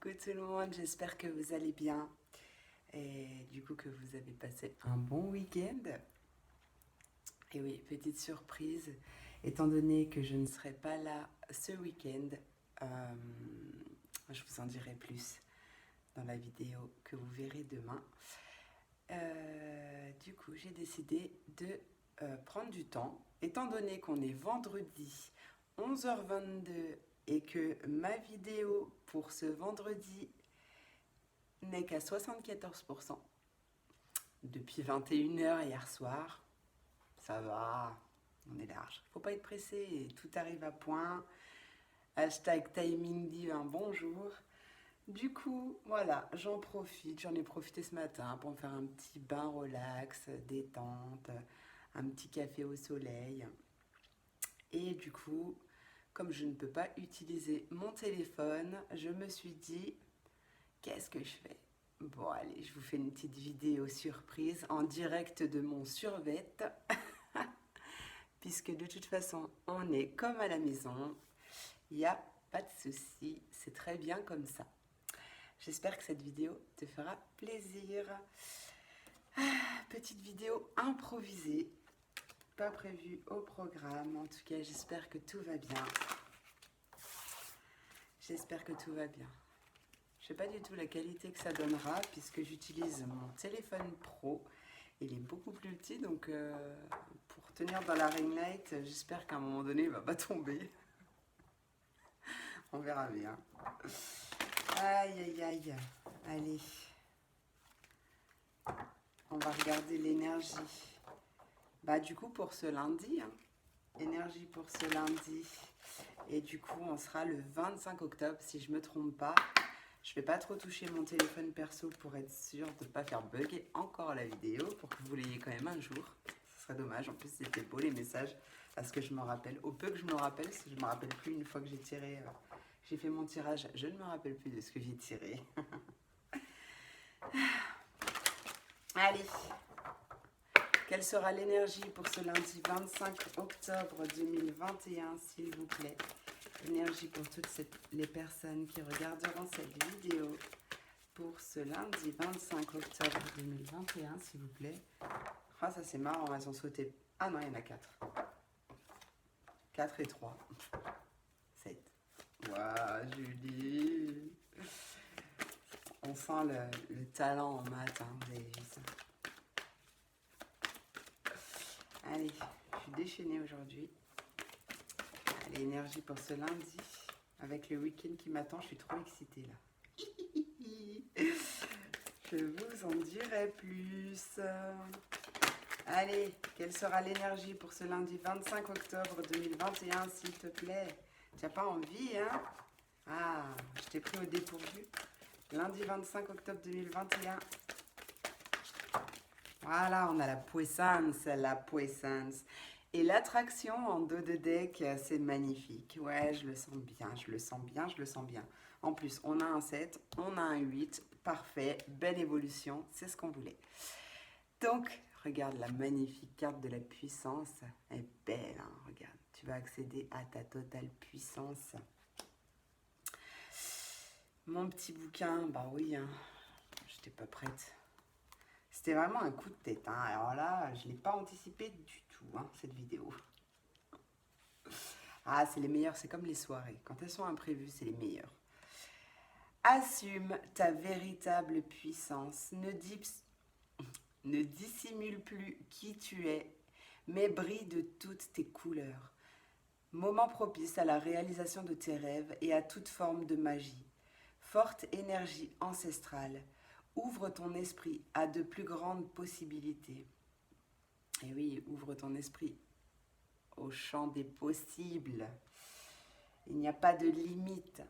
Coucou tout le monde, j'espère que vous allez bien et du coup que vous avez passé un bon week-end. Et oui, petite surprise, étant donné que je ne serai pas là ce week-end, euh, je vous en dirai plus dans la vidéo que vous verrez demain. Du coup, j'ai décidé de prendre du temps, étant donné qu'on est vendredi 11h22 et que ma vidéo pour ce vendredi n'est qu'à 74% depuis 21h hier soir. Ça va, on est large. Faut pas être pressé, tout arrive à point. Hashtag timing divin, bonjour. Du coup, voilà, j'en ai profité ce matin pour me faire un petit bain relax, détente, un petit café au soleil. Et du coup, comme je ne peux pas utiliser mon téléphone, je me suis dit, qu'est-ce que je fais? Bon, allez, je vous fais une petite vidéo surprise en direct de mon survêt, puisque de toute façon, on est comme à la maison. Il n'y a pas de souci, c'est très bien comme ça. J'espère que cette vidéo te fera plaisir. Petite vidéo improvisée, pas prévue au programme. En tout cas, j'espère que tout va bien. J'espère que tout va bien. Je ne sais pas du tout la qualité que ça donnera puisque j'utilise mon téléphone pro. Il est beaucoup plus petit, donc pour tenir dans la ring light, j'espère qu'à un moment donné, il ne va pas tomber. On verra bien. Aïe, aïe, aïe. Allez. On va regarder l'énergie. Bah du coup, pour ce lundi, hein, énergie pour ce lundi. Et du coup, on sera le 25 octobre, si je ne me trompe pas. Je ne vais pas trop toucher mon téléphone perso pour être sûr de ne pas faire bugger encore la vidéo, pour que vous l'ayez quand même un jour. Ce serait dommage, en plus c'était beau les messages, parce que je me rappelle, au peu que je me rappelle, si je ne me rappelle plus une fois que j'ai tiré, j'ai fait mon tirage, je ne me rappelle plus de ce que j'ai tiré. Allez, quelle sera l'énergie pour ce lundi 25 octobre 2021, s'il vous plaît? Énergie pour toutes les personnes qui regarderont cette vidéo pour ce lundi 25 octobre 2021, s'il vous plaît. Ah, ça c'est marrant, elles ont sauté. Ah non, il y en a 4. 4 et 3. 7. Waouh, Julie. On sent le talent en maths, hein, vous avez vu ça. Allez, je suis déchaînée aujourd'hui. Allez, énergie pour ce lundi. Avec le week-end qui m'attend, je suis trop excitée là. Je vous en dirai plus. Allez, quelle sera l'énergie pour ce lundi 25 octobre 2021, s'il te plaît? Tu n'as pas envie, hein? Ah, je t'ai pris au dépourvu. Lundi 25 octobre 2021. Voilà, on a la puissance, la puissance. Et l'attraction en dos de deck, c'est magnifique. Ouais, je le sens bien, je le sens bien, je le sens bien. En plus, on a un 7, on a un 8. Parfait, belle évolution, c'est ce qu'on voulait. Donc, regarde la magnifique carte de la puissance. Elle est belle, hein, regarde. Tu vas accéder à ta totale puissance. Mon petit bouquin, bah oui, hein, j'étais pas prête. C'était vraiment un coup de tête, hein. Alors là, je ne l'ai pas anticipé du tout, hein, cette vidéo. Ah, c'est les meilleurs, c'est comme les soirées. Quand elles sont imprévues, c'est les meilleures. Assume ta véritable puissance. Ne dissimule plus qui tu es, mais brille de toutes tes couleurs. Moment propice à la réalisation de tes rêves et à toute forme de magie. Forte énergie ancestrale. Ouvre ton esprit à de plus grandes possibilités. Et oui, ouvre ton esprit au champ des possibles. Il n'y a pas de limite.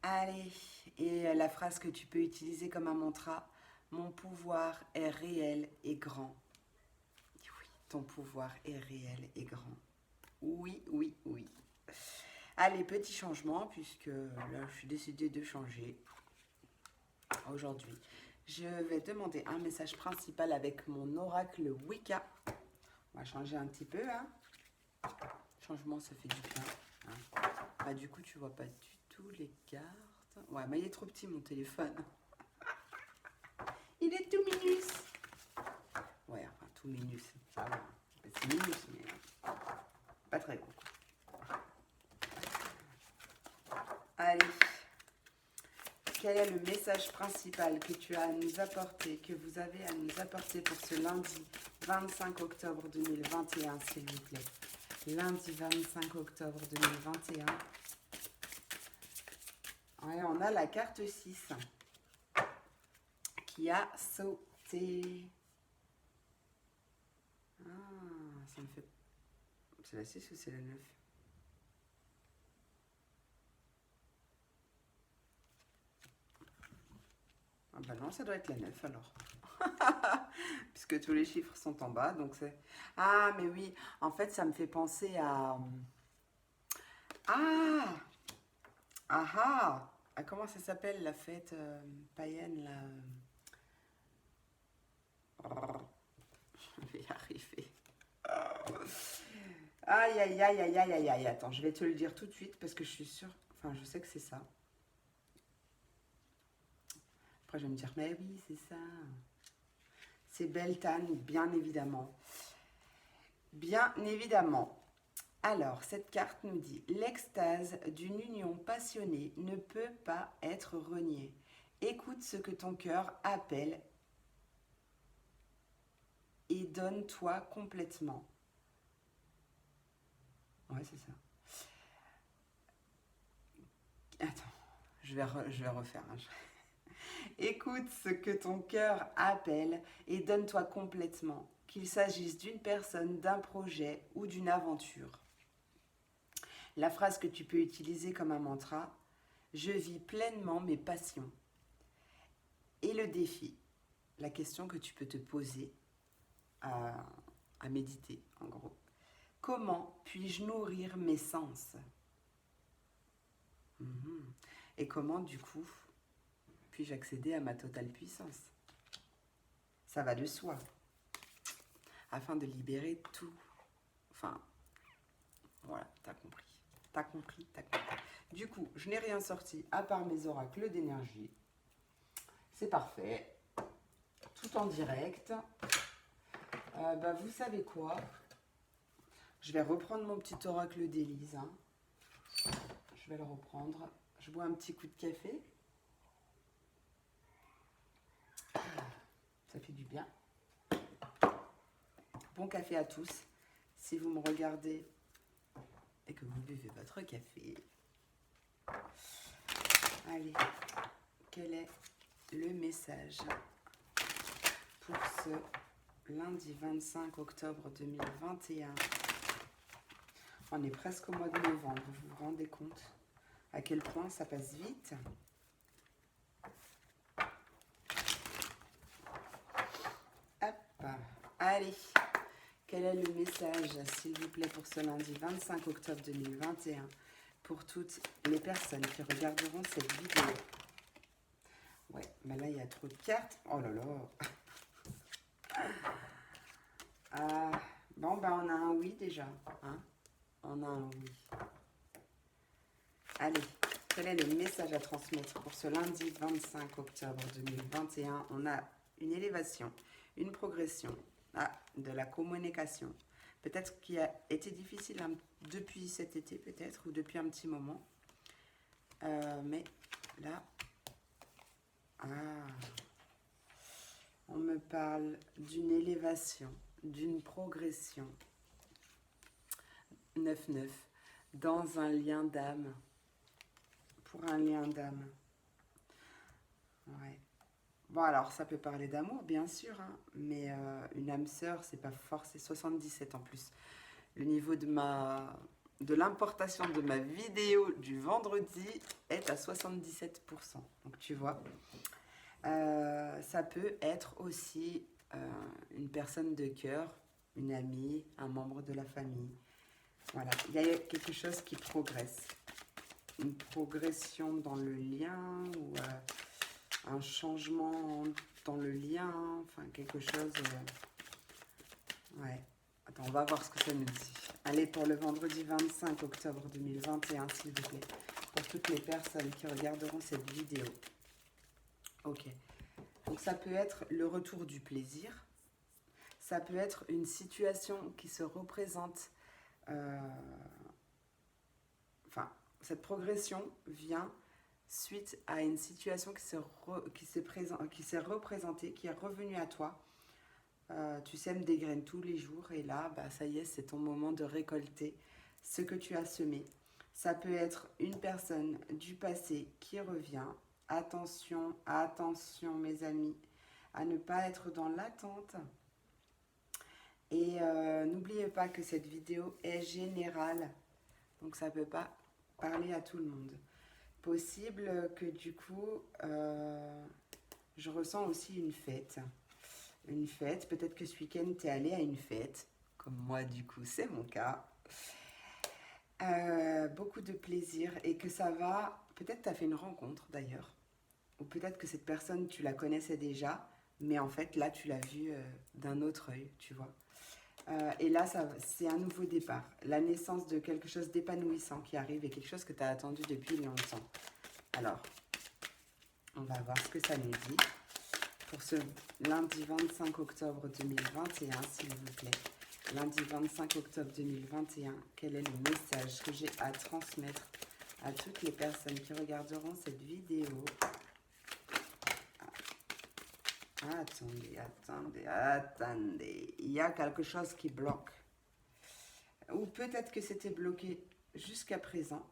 Allez, et la phrase que tu peux utiliser comme un mantra, mon pouvoir est réel et grand. Oui, ton pouvoir est réel et grand. Oui, oui, oui. Allez, petit changement, puisque là, je suis décidée de changer aujourd'hui. Je vais demander un message principal avec mon oracle Wicca. On va changer un petit peu, hein. Changement, ça fait du bien. Hein. Bah, du coup, tu vois pas du tout les cartes. Ouais, mais il est trop petit mon téléphone. Il est tout minus. Ouais, enfin tout minus. Ça va. C'est minus, mais pas très gros. Allez. Quel est le message principal que tu as à nous apporter, que vous avez à nous apporter pour ce lundi 25 octobre 2021, s'il vous plaît? Lundi 25 octobre 2021. Ouais, on a la carte 6 qui a sauté. Ah, ça me fait... C'est la 6 ou c'est la 9? Ah bah non, ça doit être la 9 alors. Puisque tous les chiffres sont en bas, donc c'est... Ah, mais oui, en fait, ça me fait penser à... Ah! Ah ah! Ah, comment ça s'appelle la fête païenne là? Je vais y arriver. Aïe, aïe, aïe, aïe, aïe, aïe, aïe. Attends, je vais te le dire tout de suite parce que je suis sûre... Enfin, je sais que c'est ça. Après, je vais me dire, mais oui, c'est ça. C'est Beltane, bien évidemment. Bien évidemment. Alors, cette carte nous dit, l'extase d'une union passionnée ne peut pas être reniée. Écoute ce que ton cœur appelle et donne-toi complètement. Ouais, c'est ça. Attends, je vais refaire. Hein. Écoute ce que ton cœur appelle et donne-toi complètement, qu'il s'agisse d'une personne, d'un projet ou d'une aventure. La phrase que tu peux utiliser comme un mantra, je vis pleinement mes passions. Et le défi, la question que tu peux te poser à méditer, en gros. Comment puis-je nourrir mes sens? Et comment, du coup, puis-je accéder à ma totale puissance? Ça va de soi. Afin de libérer tout. Enfin, voilà, t'as compris. T'as compris. Du coup, je n'ai rien sorti à part mes oracles d'énergie. C'est parfait. Tout en direct. Vous savez quoi? Je vais reprendre mon petit oracle d'Élise. Hein. Je vais le reprendre. Je bois un petit coup de café. Ça fait du bien. Bon café à tous. Si vous me regardez et que vous buvez votre café. Allez, quel est le message pour ce lundi 25 octobre 2021? On est presque au mois de novembre, vous vous rendez compte à quel point ça passe vite? Hop, allez, quel est le message, s'il vous plaît, pour ce lundi 25 octobre 2021, pour toutes les personnes qui regarderont cette vidéo? Ouais, mais là, il y a trop de cartes. Oh là là. Bon, on a un oui déjà. Hein, on a un oui. Allez, quel est le message à transmettre pour ce lundi 25 octobre 2021? On a une élévation, une progression, de la communication. Peut-être qui a été difficile depuis cet été, peut-être, ou depuis un petit moment. Mais là, on me parle d'une élévation, d'une progression. 9-9, dans un lien d'âme. Pour un lien d'âme. Ouais. Bon, alors, ça peut parler d'amour, bien sûr, hein, mais une âme sœur, c'est pas fort, c'est 77 en plus. Le niveau de l'importation de ma vidéo du vendredi est à 77%. Donc, tu vois, ça peut être aussi une personne de cœur, une amie, un membre de la famille. Voilà, il y a quelque chose qui progresse. Une progression dans le lien ou un changement dans le lien, enfin quelque chose. Ouais. Attends, on va voir ce que ça nous dit. Allez, pour le vendredi 25 octobre 2021, s'il vous plaît. Pour toutes les personnes qui regarderont cette vidéo. Ok. Donc ça peut être le retour du plaisir. Ça peut être une situation qui se représente. Enfin, cette progression vient suite à une situation qui s'est représentée, qui est revenue à toi. Tu sèmes des graines tous les jours et là, bah, ça y est, c'est ton moment de récolter ce que tu as semé. Ça peut être une personne du passé qui revient. Attention, attention mes amis, à ne pas être dans l'attente. Et n'oubliez pas que cette vidéo est générale, donc ça ne peut pas parler à tout le monde. Possible que du coup, je ressens aussi une fête. Une fête, peut-être que ce week-end, tu es allé à une fête, comme moi du coup, c'est mon cas. Beaucoup de plaisir et que ça va, peut-être tu as fait une rencontre d'ailleurs, ou peut-être que cette personne, tu la connaissais déjà, mais en fait, là, tu l'as vue d'un autre œil, tu vois. Et là, c'est un nouveau départ, la naissance de quelque chose d'épanouissant qui arrive et quelque chose que tu as attendu depuis longtemps. Alors, on va voir ce que ça nous dit pour ce lundi 25 octobre 2021, s'il vous plaît. Lundi 25 octobre 2021, quel est le message que j'ai à transmettre à toutes les personnes qui regarderont cette vidéo? Attendez. Il y a quelque chose qui bloque. Ou peut-être que c'était bloqué jusqu'à présent.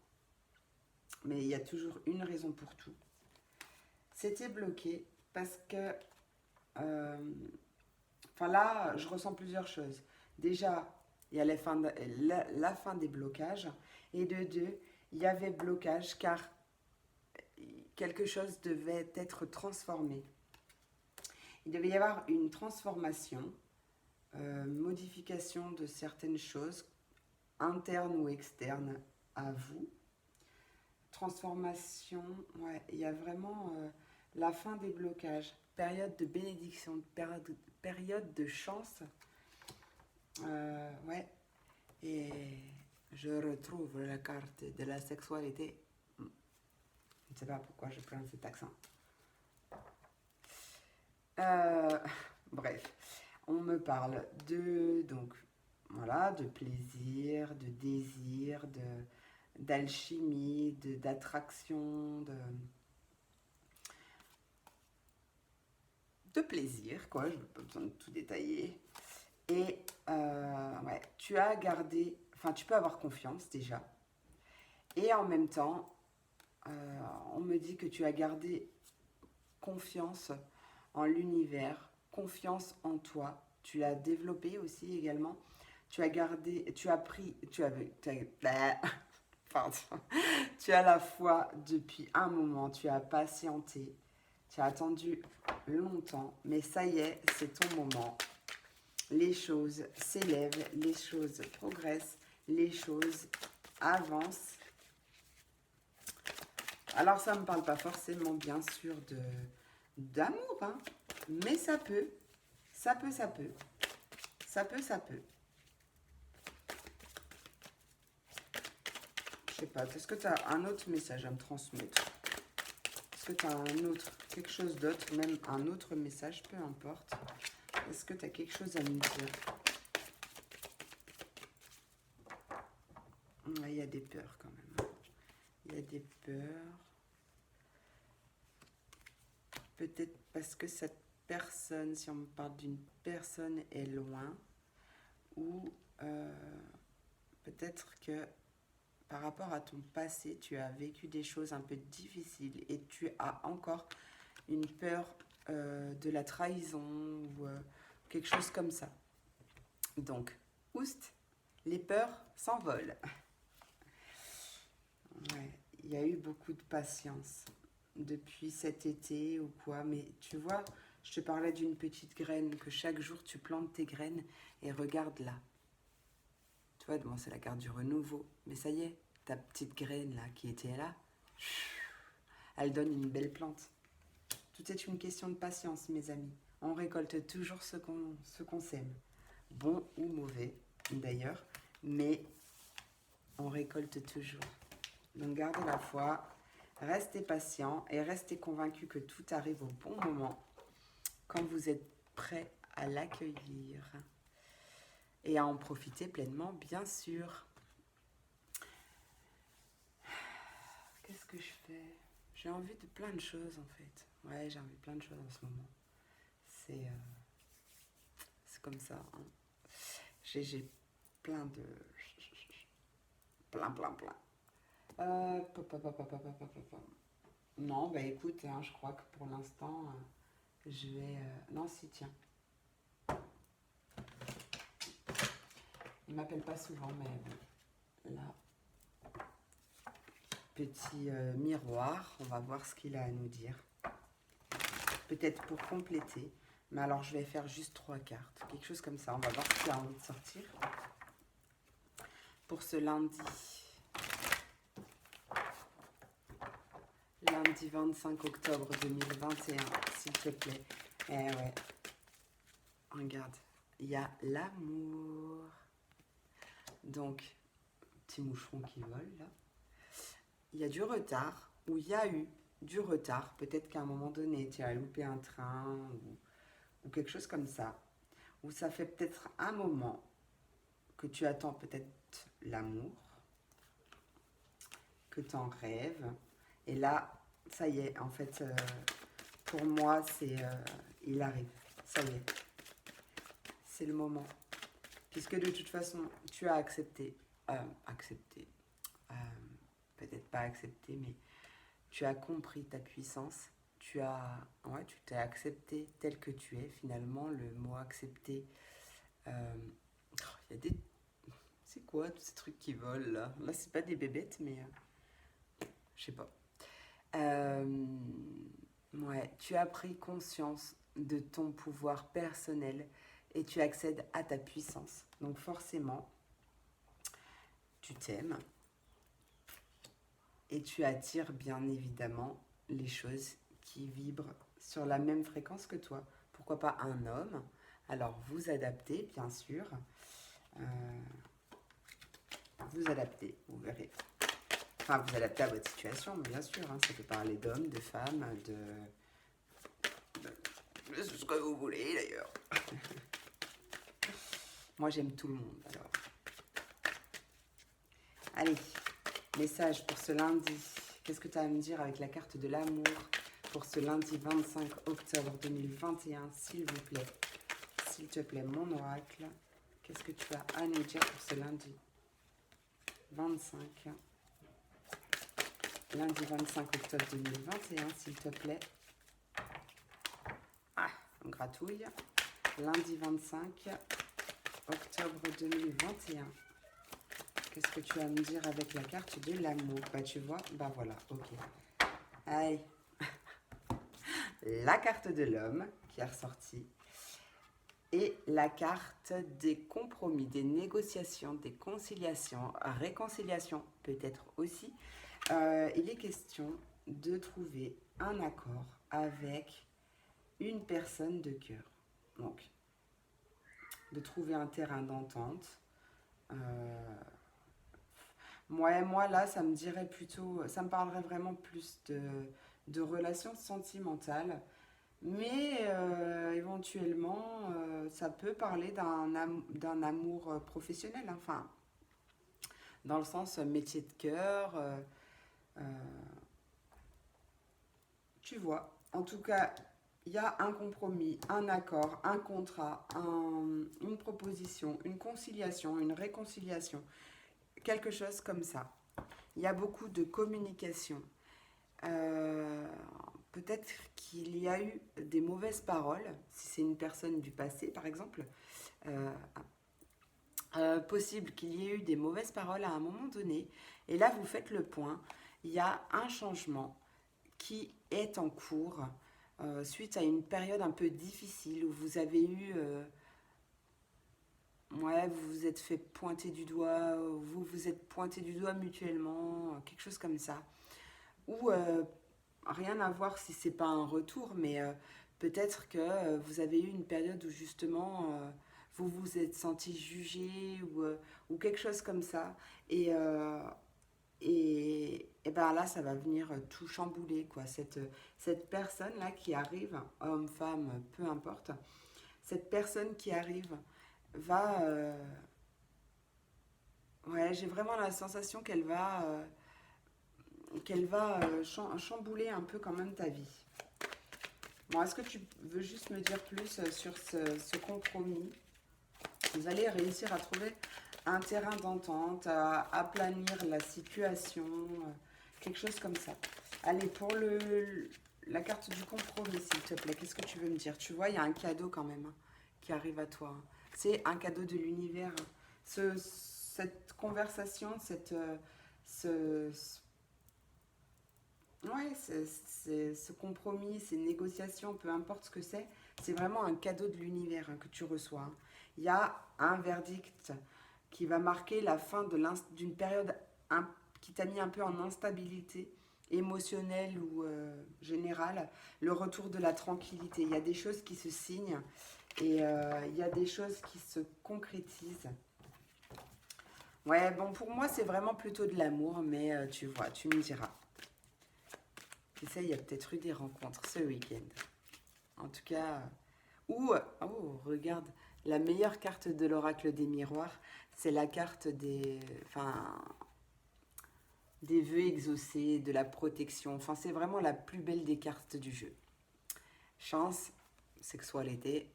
Mais il y a toujours une raison pour tout. C'était bloqué parce que... là, je ressens plusieurs choses. Déjà, il y a la fin des blocages. Et de deux, il y avait blocage car quelque chose devait être transformé. Il devait y avoir une transformation, modification de certaines choses, internes ou externes à vous. Transformation, ouais, il y a vraiment la fin des blocages, période de bénédiction, période de chance. Ouais, et je retrouve la carte de la sexualité. Je ne sais pas pourquoi je prends cet accent. Bref, on me parle de plaisir, de désir, d'alchimie, d'attraction, de plaisir, quoi. Je n'ai pas besoin de tout détailler. Et ouais, tu peux avoir confiance déjà. Et en même temps, on me dit que tu as gardé confiance en l'univers, confiance en toi. Tu l'as développé aussi également. Tu as la foi depuis un moment. Tu as patienté. Tu as attendu longtemps. Mais ça y est, c'est ton moment. Les choses s'élèvent, les choses progressent, les choses avancent. Alors ça ne me parle pas forcément bien sûr d'amour, hein, mais ça peut. Je sais pas, est-ce que tu as un autre message à me transmettre? Est-ce que tu as quelque chose d'autre, même un autre message, peu importe. Est-ce que tu as quelque chose à me dire? Il y a des peurs quand même. Il y a des peurs. Peut-être parce que cette personne, si on me parle d'une personne, est loin. Ou peut-être que par rapport à ton passé, tu as vécu des choses un peu difficiles et tu as encore une peur de la trahison ou quelque chose comme ça. Donc, oust, les peurs s'envolent. Ouais, il y a eu beaucoup de patience depuis cet été ou quoi, mais tu vois, je te parlais d'une petite graine, que chaque jour tu plantes tes graines et regarde là. Tu vois, bon, c'est la carte du renouveau, mais ça y est, ta petite graine là qui était là, elle donne une belle plante. Tout est une question de patience, mes amis. On récolte toujours ce qu'on sème, bon ou mauvais d'ailleurs, mais on récolte toujours. Donc gardez la foi, Restez patient et restez convaincu que tout arrive au bon moment quand vous êtes prêt à l'accueillir et à en profiter pleinement, bien sûr. Qu'est-ce que je fais? J'ai envie de plein de choses en fait. Ouais, j'ai envie de plein de choses en ce moment. C'est comme ça. Hein. J'ai plein de... Plein. Non, bah écoute, hein, je crois que pour l'instant, je vais... Non, si, tiens. Il m'appelle pas souvent, mais là, petit miroir, on va voir ce qu'il a à nous dire. Peut-être pour compléter, mais alors je vais faire juste 3 cartes, quelque chose comme ça. On va voir ce qu'il a envie de sortir pour ce lundi. Lundi 25 octobre 2021, s'il te plaît. Eh ouais, regarde, il y a l'amour. Donc, petit moucheron qui vole là. Il y a du retard, ou il y a eu du retard. Peut-être qu'à un moment donné, tu as loupé un train ou quelque chose comme ça. Ou ça fait peut-être un moment que tu attends peut-être l'amour, que tu en rêves. Et là, ça y est, en fait, pour moi, il arrive. Ça y est, c'est le moment. Puisque de toute façon, tu as accepté, peut-être pas accepté, mais tu as compris ta puissance. Tu t'es accepté tel que tu es. Finalement, le mot accepter, il y a des... C'est quoi tous ces trucs qui volent là? Là, c'est pas des bébêtes, mais je sais pas. Ouais, tu as pris conscience de ton pouvoir personnel et tu accèdes à ta puissance. Donc forcément, tu t'aimes et tu attires bien évidemment les choses qui vibrent sur la même fréquence que toi. Pourquoi pas un homme? Alors vous adaptez, bien sûr. Vous adaptez, vous verrez. Enfin, vous adaptez à votre situation, bien sûr. Hein, ça peut parler d'hommes, de femmes, de ce que vous voulez d'ailleurs. Moi, j'aime tout le monde, alors. Allez, message pour ce lundi. Qu'est-ce que tu as à me dire avec la carte de l'amour pour ce lundi 25 octobre 2021, s'il vous plaît? S'il te plaît, mon oracle. Qu'est-ce que tu as à nous dire pour ce lundi 25 Lundi 25 octobre 2021, s'il te plaît. Ah, on gratouille. Lundi 25 octobre 2021. Qu'est-ce que tu vas me dire avec la carte de l'amour? Bah tu vois, bah voilà, ok. Allez. La carte de l'homme qui est ressortie. Et la carte des compromis, des négociations, des conciliations, réconciliations peut-être aussi. Il est question de trouver un accord avec une personne de cœur. Donc, de trouver un terrain d'entente. Moi, là, ça me dirait plutôt, ça me parlerait vraiment plus de relations sentimentales. Mais éventuellement, ça peut parler d'un amour professionnel. Hein. Enfin, dans le sens métier de cœur. Tu vois, en tout cas, il y a un compromis, un accord, un contrat, une proposition, une conciliation, une réconciliation. Quelque chose comme ça. Il y a beaucoup de communication. Peut-être qu'il y a eu des mauvaises paroles, si c'est une personne du passé par exemple. Possible qu'il y ait eu des mauvaises paroles à un moment donné. Et là, vous faites le point. Il y a un changement qui est en cours suite à une période un peu difficile où vous avez eu... ouais, vous vous êtes fait pointer du doigt, vous vous êtes pointé du doigt mutuellement, quelque chose comme ça. Ou rien à voir si c'est pas un retour, mais peut-être que vous avez eu une période où justement vous vous êtes senti jugé ou quelque chose comme ça. Et Et ben là, ça va venir tout chambouler, quoi. Cette personne-là qui arrive, homme, femme, peu importe, cette personne qui arrive va... ouais, j'ai vraiment la sensation qu'elle va chambouler un peu quand même ta vie. Bon, est-ce que tu veux juste me dire plus sur ce compromis? Vous allez réussir à trouver un terrain d'entente, à aplanir la situation, quelque chose comme ça. Allez, pour la carte du compromis, s'il te plaît, qu'est-ce que tu veux me dire? Tu vois, il y a un cadeau quand même hein, qui arrive à toi. Hein. C'est un cadeau de l'univers. Hein. Cette conversation, ouais, ce compromis, ces négociations, peu importe ce que c'est vraiment un cadeau de l'univers hein, que tu reçois. Hein. Il y a un verdict qui va marquer la fin d'une période qui t'a mis un peu en instabilité émotionnelle ou générale, le retour de la tranquillité. Il y a des choses qui se signent et il y a des choses qui se concrétisent. Ouais, bon, pour moi, c'est vraiment plutôt de l'amour, mais tu vois, tu me diras. Et ça, il y a peut-être eu des rencontres ce week-end. En tout cas, oh, regarde, la meilleure carte de l'oracle des miroirs, c'est la carte des vœux exaucés, de la protection. Enfin, c'est vraiment la plus belle des cartes du jeu. Chance, sexualité,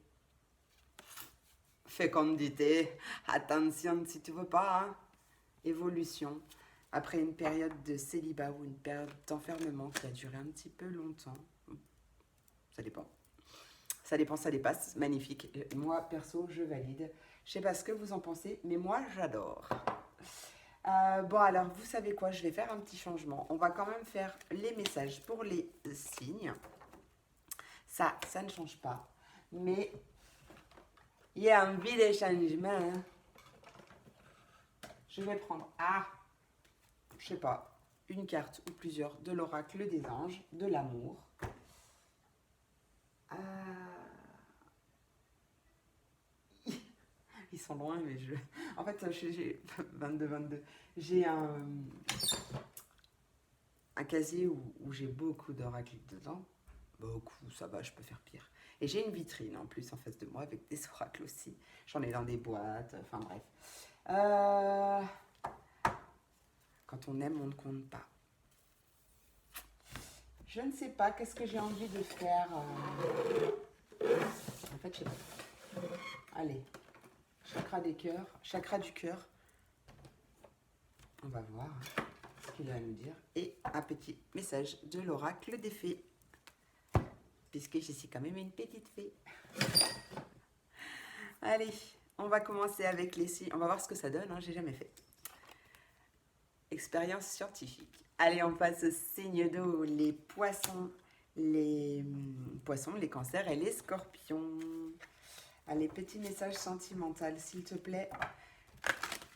fécondité, attention si tu veux pas, hein. Évolution. Après une période de célibat ou une période d'enfermement qui a duré un petit peu longtemps. Ça dépend. Ça dépend, ça dépasse. Magnifique. Moi, perso, je valide. Je sais pas ce que vous en pensez, mais moi, j'adore. Bon, alors, vous savez quoi? Je vais faire un petit changement. On va quand même faire les messages pour les signes. Ça ne change pas. Mais il y a envie de changement. Hein. Je vais prendre, je sais pas, une carte ou plusieurs de l'oracle des anges, de l'amour. Ils sont loin, mais en fait, j'ai 22. J'ai un casier où j'ai beaucoup d'oracles dedans. Beaucoup, ça va, je peux faire pire. Et j'ai une vitrine en plus en face de moi avec des oracles aussi. J'en ai dans des boîtes, enfin bref. Quand on aime, on ne compte pas. Je ne sais pas, qu'est-ce que j'ai envie de faire En fait, je sais pas. Allez, chakra du cœur. On va voir ce qu'il a à nous dire. Et un petit message de l'oracle des fées. Puisque je suis quand même une petite fée. Allez, on va commencer avec les signes. On va voir ce que ça donne, hein, j'ai jamais fait. Expérience scientifique. Allez, on passe aux signes d'eau, les poissons, les cancers et les scorpions. Allez, petit message sentimental, s'il te plaît,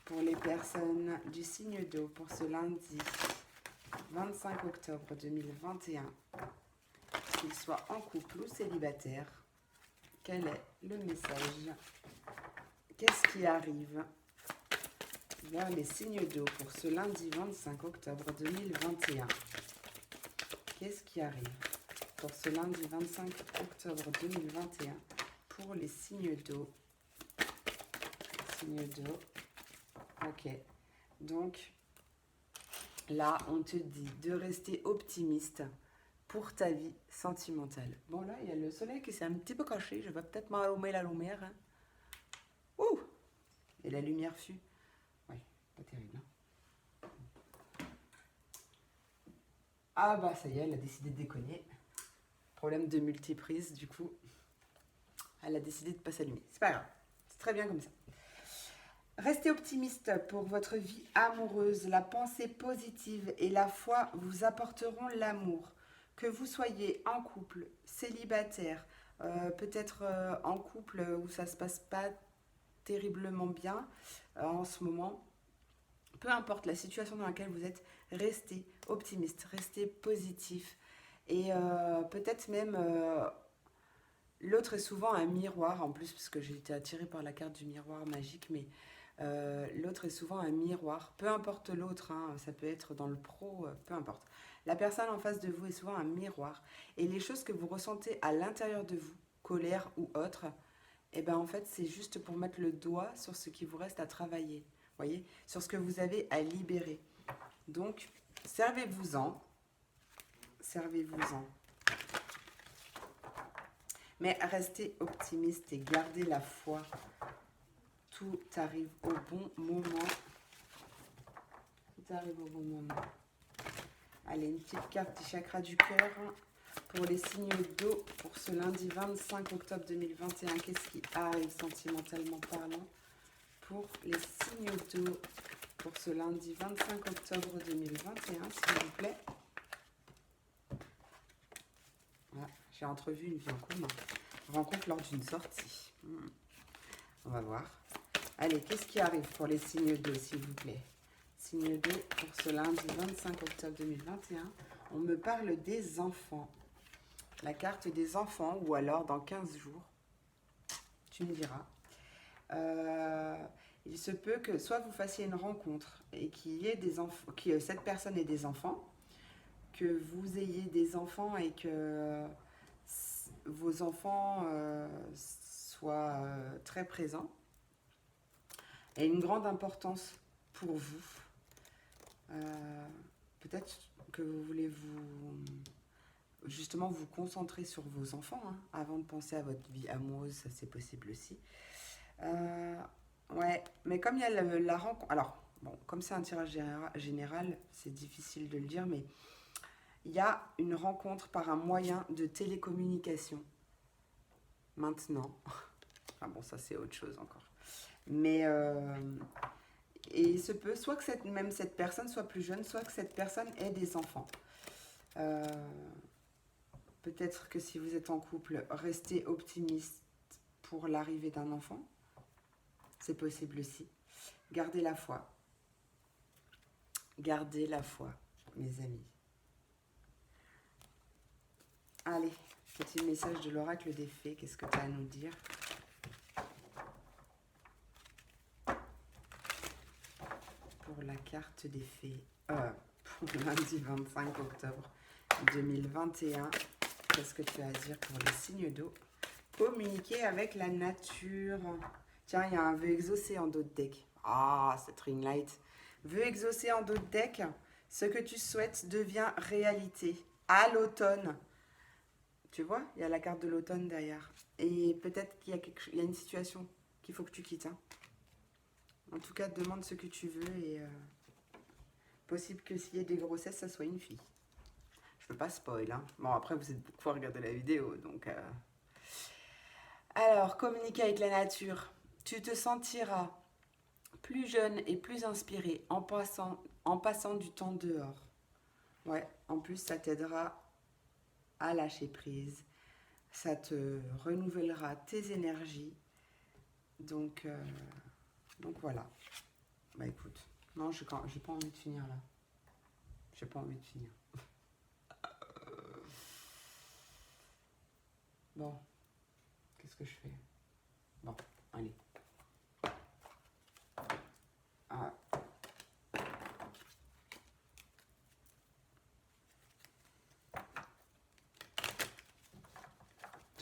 pour les personnes du signe d'eau pour ce lundi 25 octobre 2021. Qu'ils soient en couple ou célibataire, quel est le message? Qu'est-ce qui arrive vers les signes d'eau pour ce lundi 25 octobre 2021? Qu'est-ce qui arrive pour ce lundi 25 octobre 2021 pour les signes d'eau? Signes d'eau. Ok. Donc, là, on te dit de rester optimiste pour ta vie sentimentale. Bon, là, il y a le soleil qui s'est un petit peu caché. Je vais peut-être m'allumer la lumière. Hein. Ouh! Et la lumière fut. Oui, pas terrible. Hein. Ah bah, ça y est, elle a décidé de déconner. Problème de multiprise, du coup. Elle a décidé de ne pas s'allumer. C'est pas grave. C'est très bien comme ça. Restez optimiste pour votre vie amoureuse. La pensée positive et la foi vous apporteront l'amour. Que vous soyez en couple, célibataire, peut-être en couple où ça ne se passe pas terriblement bien en ce moment, peu importe la situation dans laquelle vous êtes, restez optimiste, restez positif. Et peut-être même, l'autre est souvent un miroir en plus, parce que j'ai été attirée par la carte du miroir magique, mais L'autre est souvent un miroir. Peu importe l'autre, hein, ça peut être dans le pro, peu importe. La personne en face de vous est souvent un miroir. Et les choses que vous ressentez à l'intérieur de vous, colère ou autre, eh ben en fait, c'est juste pour mettre le doigt sur ce qui vous reste à travailler. Voyez, sur ce que vous avez à libérer. Donc, servez-vous-en. Servez-vous-en. Mais restez optimiste et gardez la foi. Tout arrive au bon moment. Tout arrive au bon moment. Allez, une petite carte du chakra du cœur pour les signes d'eau pour ce lundi 25 octobre 2021. Qu'est-ce qui arrive sentimentalement parlant pour les signes d'eau pour ce lundi 25 octobre 2021, s'il vous plaît? Voilà, j'ai entrevu une vie en commun. Rencontre lors d'une sortie. On va voir. Allez, qu'est-ce qui arrive pour les signes d'eau, s'il vous plaît? Signe d'eau pour ce lundi 25 octobre 2021. On me parle des enfants. La carte des enfants, ou alors dans 15 jours. Tu me diras. Il se peut que soit vous fassiez une rencontre et qu'il y ait des enfants, que cette personne ait des enfants, que vous ayez des enfants et que vos enfants soient très présents et une grande importance pour vous. Peut-être que vous voulez justement vous concentrer sur vos enfants hein, avant de penser à votre vie amoureuse, ça c'est possible aussi. Ouais, mais comme il y a la rencontre, alors bon, comme c'est un tirage général, c'est difficile de le dire, mais il y a une rencontre par un moyen de télécommunication. Maintenant, enfin bon, ça c'est autre chose encore. Mais et il se peut soit que cette personne soit plus jeune, soit que cette personne ait des enfants. Peut-être que si vous êtes en couple, restez optimiste pour l'arrivée d'un enfant. C'est possible aussi. Gardez la foi. Gardez la foi, mes amis. Allez, petit message de l'oracle des fées. Qu'est-ce que tu as à nous dire ? Pour la carte des fées. Pour lundi 25 octobre 2021. Qu'est-ce que tu as à dire pour les signes d'eau ? Communiquer avec la nature. Tiens, il y a un vœu exaucé en dos de deck. Ah, cette ring light. Vœu exaucé en dos de deck. Ce que tu souhaites devient réalité. À l'automne. Tu vois, il y a la carte de l'automne derrière. Et peut-être qu'il y a une situation qu'il faut que tu quittes. Hein. En tout cas, demande ce que tu veux et possible que s'il y ait des grossesses, ça soit une fille. Je peux pas spoil. Hein. Bon, après, vous êtes beaucoup à regarder la vidéo, donc... Alors, communiquer avec la nature. Tu te sentiras plus jeune et plus inspiré en passant du temps dehors. Ouais, en plus, ça t'aidera à lâcher prise. Ça te renouvellera tes énergies. Donc voilà. Bah écoute, non, j'ai pas envie de finir là. J'ai pas envie de finir. Bon, qu'est-ce que je fais? Bon, allez. Ah.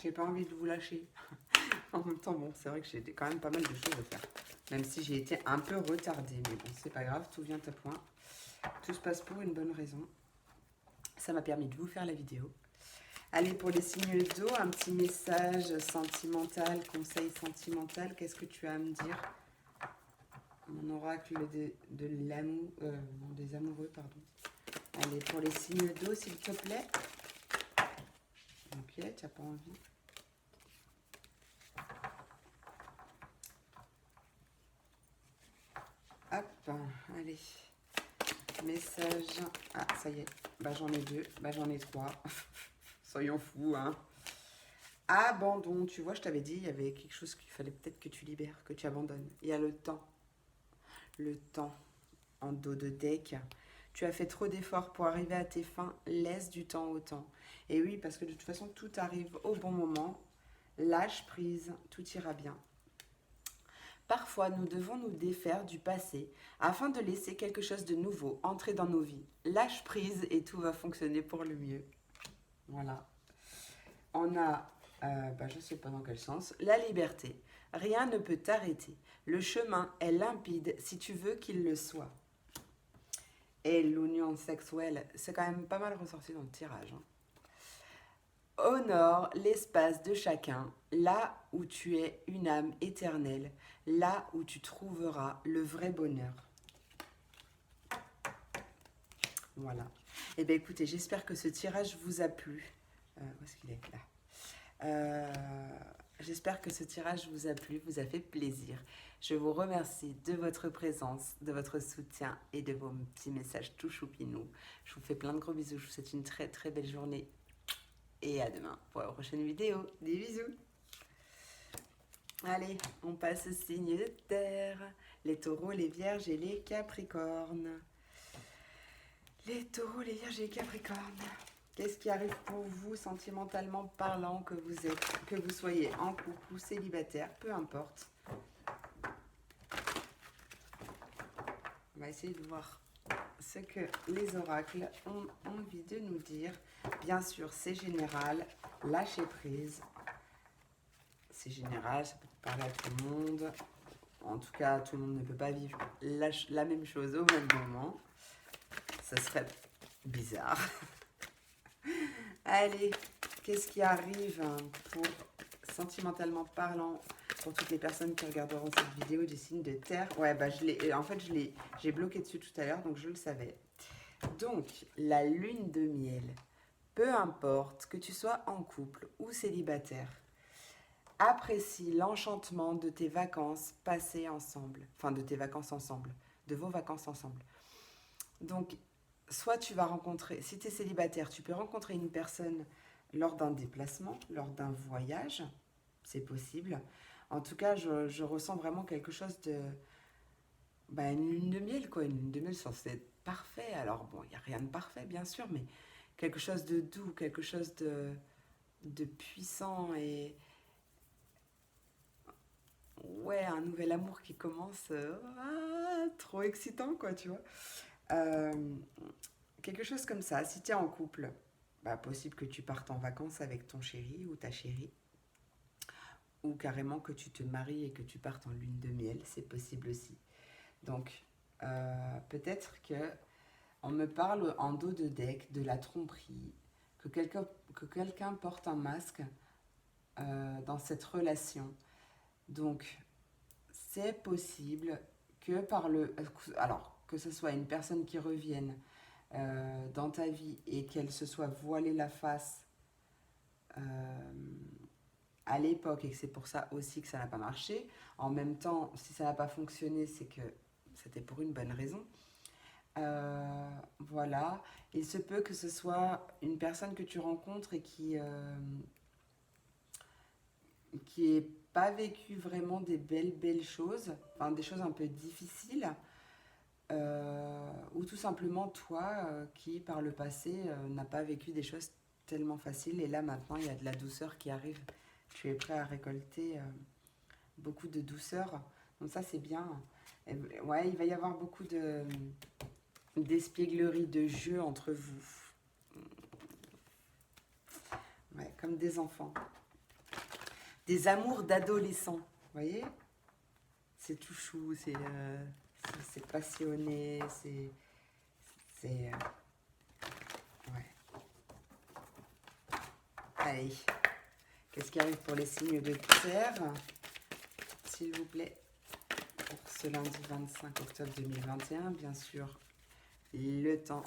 J'ai pas envie de vous lâcher. En même temps, bon, c'est vrai que j'ai quand même pas mal de choses à faire. Même si j'ai été un peu retardée. Mais bon, c'est pas grave, tout vient à point. Tout se passe pour une bonne raison. Ça m'a permis de vous faire la vidéo. Allez, pour les signes d'eau, un petit message sentimental, conseil sentimental. Qu'est-ce que tu as à me dire? Mon oracle de l'amour, non, des amoureux, pardon. Allez, pour les signes d'eau, s'il te plaît. Ok, tu n'as pas envie. Hop, allez. Message. Ah, ça y est. Bah, j'en ai 2. Bah, j'en ai 3. Soyons fous, hein. Abandon. Tu vois, je t'avais dit, il y avait quelque chose qu'il fallait peut-être que tu libères, que tu abandonnes. Il y a le temps. Le temps en dos de deck. Tu as fait trop d'efforts pour arriver à tes fins. Laisse du temps au temps. Et oui, parce que de toute façon, tout arrive au bon moment. Lâche prise. Tout ira bien. Parfois, nous devons nous défaire du passé afin de laisser quelque chose de nouveau entrer dans nos vies. Lâche prise et tout va fonctionner pour le mieux. Voilà. On a, je ne sais pas dans quel sens, la liberté. Rien ne peut t'arrêter. Le chemin est limpide si tu veux qu'il le soit. Et l'union sexuelle, c'est quand même pas mal ressorti dans le tirage. Honore l'espace de chacun, là où tu es une âme éternelle, là où tu trouveras le vrai bonheur. Voilà. Eh bien écoutez, j'espère que ce tirage vous a plu. Où est-ce qu'il est là J'espère que ce tirage vous a plu, vous a fait plaisir. Je vous remercie de votre présence, de votre soutien et de vos petits messages tout choupinous. Je vous fais plein de gros bisous. Je vous souhaite une très très belle journée. Et à demain pour la prochaine vidéo. Des bisous. Allez, on passe au signe de terre. Les taureaux, les vierges et les capricornes. Les taureaux, les vierges et les capricornes. Qu'est-ce qui arrive pour vous sentimentalement parlant, que vous soyez en couple ou célibataire, peu importe. On va essayer de voir ce que les oracles ont envie de nous dire. Bien sûr, c'est général, lâchez prise. C'est général, ça peut parler à tout le monde. En tout cas, tout le monde ne peut pas vivre la même chose au même moment. Ça serait bizarre. Allez, qu'est-ce qui arrive pour, sentimentalement parlant, pour toutes les personnes qui regarderont cette vidéo du signe de terre? Ouais, j'ai bloqué dessus tout à l'heure, donc je le savais. Donc, la lune de miel. Peu importe que tu sois en couple ou célibataire, apprécie l'enchantement de tes vacances passées ensemble. Enfin, de tes vacances ensemble, de vos vacances ensemble. Donc, soit tu vas rencontrer, si tu es célibataire, tu peux rencontrer une personne lors d'un déplacement, lors d'un voyage, c'est possible. En tout cas, je ressens vraiment quelque chose de... une lune de miel, quoi. Une lune de miel censée être parfait. Alors, bon, il n'y a rien de parfait, bien sûr, mais quelque chose de doux, quelque chose de puissant et... Ouais, un nouvel amour qui commence... trop excitant, quoi, tu vois. Quelque chose comme ça. Si tu es en couple, possible que tu partes en vacances avec ton chéri ou ta chérie. Ou carrément que tu te maries et que tu partes en lune de miel, c'est possible aussi. Donc, peut-être que on me parle en dos de deck de la tromperie, que quelqu'un porte un masque dans cette relation. Donc, c'est possible que que ce soit une personne qui revienne dans ta vie et qu'elle se soit voilée la face à l'époque et que c'est pour ça aussi que ça n'a pas marché. En même temps, si ça n'a pas fonctionné, c'est que c'était pour une bonne raison. Voilà. Il se peut que ce soit une personne que tu rencontres et qui n'ait pas vécu vraiment des belles choses, enfin des choses un peu difficiles, ou tout simplement toi qui par le passé n'a pas vécu des choses tellement faciles et là maintenant il y a de la douceur qui arrive. Tu es prêt à récolter beaucoup de douceur, donc ça c'est bien. Et, ouais, il va y avoir beaucoup d'espièglerie, de jeu entre vous. Ouais, comme des enfants. Des amours d'adolescents, vous voyez? C'est tout chou, c'est passionné, ouais. Allez, qu'est-ce qui arrive pour les signes de terre, s'il vous plaît, pour ce lundi 25 octobre 2021, bien sûr, le temps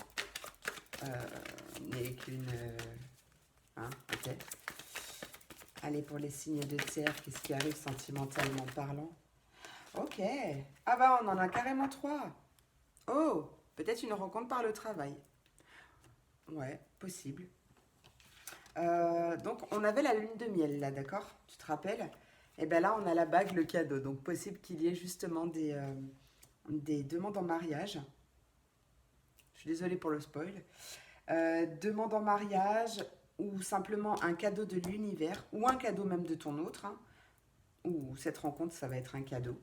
n'est qu'une... ok. Allez, pour les signes de terre, qu'est-ce qui arrive sentimentalement parlant? Ok. Ah on en a carrément 3. Oh, peut-être une rencontre par le travail. Ouais, possible. Donc, on avait la lune de miel, là, d'accord? Tu te rappelles? Et bien là, on a la bague, le cadeau. Donc, possible qu'il y ait justement des demandes en mariage. Je suis désolée pour le spoil. Demande en mariage ou simplement un cadeau de l'univers ou un cadeau même de ton autre. Ou cette rencontre, ça va être un cadeau.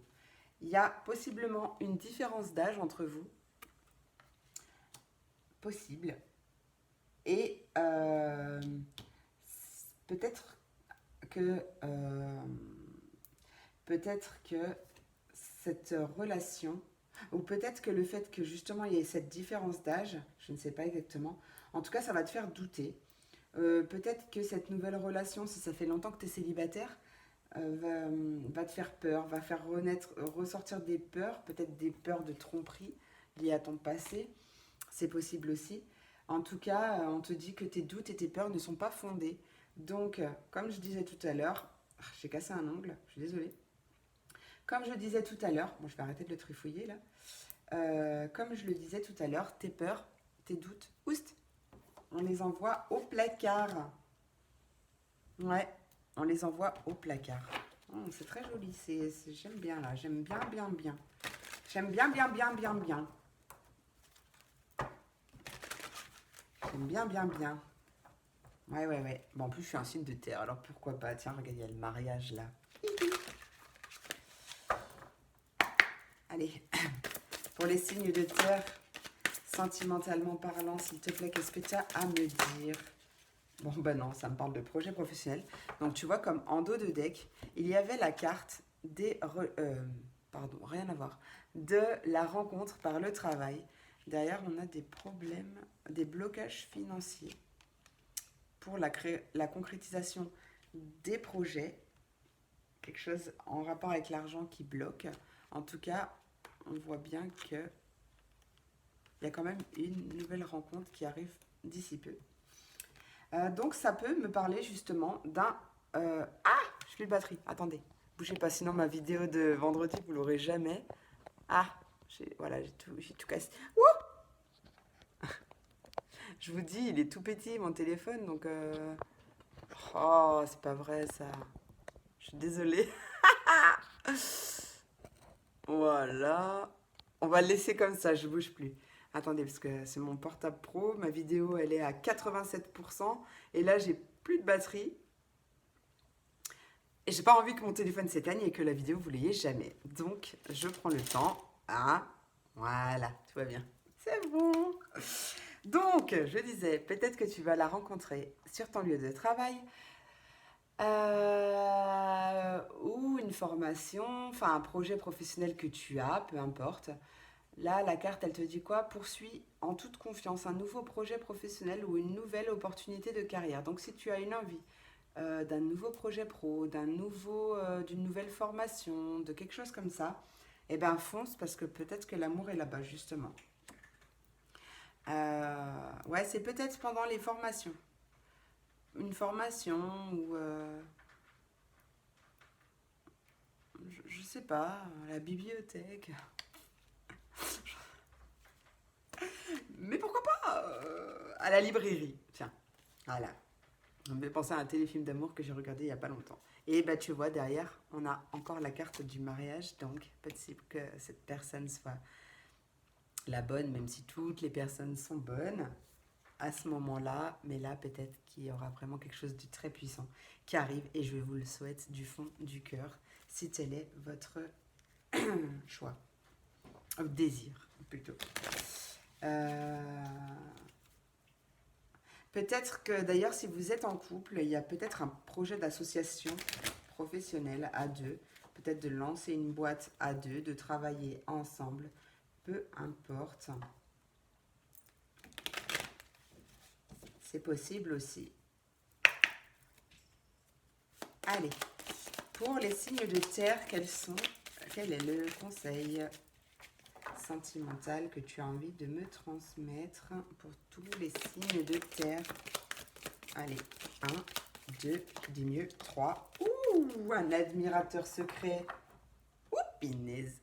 Il y a possiblement une différence d'âge entre vous. Possible. Et peut-être que, cette relation, ou peut-être que le fait que justement il y ait cette différence d'âge, je ne sais pas exactement, en tout cas ça va te faire douter. Peut-être que cette nouvelle relation, si ça fait longtemps que tu es célibataire, va te faire peur, va faire ressortir des peurs, peut-être des peurs de tromperie liées à ton passé, c'est possible aussi. En tout cas, on te dit que tes doutes et tes peurs ne sont pas fondés. Donc, comme je disais tout à l'heure, j'ai cassé un ongle, je suis désolée. Comme je le disais tout à l'heure, bon, je vais arrêter de le trifouiller là. Comme je le disais tout à l'heure, tes peurs, tes doutes, oust, on les envoie au placard. Ouais, on les envoie au placard. Oh, c'est très joli, j'aime bien là, j'aime bien, bien, bien. J'aime bien, bien, bien, bien, bien. J'aime bien, bien, bien. Ouais, ouais, ouais. Bon, en plus, je suis un signe de terre, alors pourquoi pas. Tiens, regarde, il y a le mariage là. Allez, pour les signes de terre, sentimentalement parlant, s'il te plaît, qu'est-ce que tu as à me dire? Bon, ben non, ça me parle de projet professionnel. Donc, tu vois, comme en dos de deck, il y avait la carte pardon, rien à voir. De la rencontre par le travail. Derrière, on a des problèmes, des blocages financiers pour la concrétisation des projets. Quelque chose en rapport avec l'argent qui bloque. En tout cas, on voit bien qu'il y a quand même une nouvelle rencontre qui arrive d'ici peu. Donc ça peut me parler justement d'un... Ah, je suis de batterie, attendez. Bougez pas, sinon ma vidéo de vendredi, vous l'aurez jamais. Ah, voilà, j'ai tout cassé. Ouh, je vous dis, il est tout petit mon téléphone, donc... Oh, c'est pas vrai ça. Je suis désolée. Voilà. On va le laisser comme ça, je bouge plus. Attendez, parce que c'est mon portable pro. Ma vidéo, elle est à 87%. Et là, j'ai plus de batterie. Et j'ai pas envie que mon téléphone s'éteigne et que la vidéo, vous l'ayez jamais. Donc, je prends le temps. Ah, voilà, tout va bien. C'est bon. Donc, je disais, peut-être que tu vas la rencontrer sur ton lieu de travail. Ou une formation, enfin un projet professionnel que tu as, peu importe. Là, la carte, elle te dit quoi? Poursuis en toute confiance un nouveau projet professionnel ou une nouvelle opportunité de carrière. Donc, si tu as une envie d'un nouveau projet pro, d'une nouvelle formation, de quelque chose comme ça, eh ben fonce parce que peut-être que l'amour est là-bas, justement. Ouais, c'est peut-être pendant les formations. Une formation ou... je sais pas, la bibliothèque. Mais pourquoi pas à la librairie, tiens. Voilà. On me fait penser à un téléfilm d'amour que j'ai regardé il n'y a pas longtemps. Et bah tu vois, derrière, on a encore la carte du mariage. Donc, possible que cette personne soit la bonne, même si toutes les personnes sont bonnes à ce moment-là. Mais là, peut-être qu'il y aura vraiment quelque chose de très puissant qui arrive. Et je vous le souhaite du fond du cœur, si tel est votre choix. Désir, plutôt. Peut-être que d'ailleurs, si vous êtes en couple, il y a peut-être un projet d'association professionnelle à deux, peut-être de lancer une boîte à deux, de travailler ensemble, peu importe. C'est possible aussi. Allez, pour les signes de terre, quel est le conseil sentimental que tu as envie de me transmettre pour tous les signes de terre? Allez, 1, 2, dis mieux, 3. Ouh, un admirateur secret. Ouh, pinaise.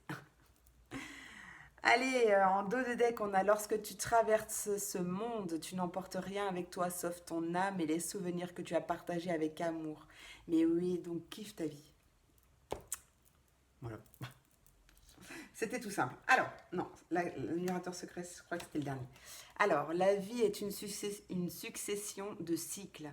Allez, en dos de deck, on a lorsque tu traverses ce monde, tu n'emportes rien avec toi sauf ton âme et les souvenirs que tu as partagés avec amour. Mais oui, donc kiffe ta vie. Voilà. C'était tout simple. Alors, non, l'admirateur secret, je crois que c'était le dernier. Alors, la vie est une succession de cycles.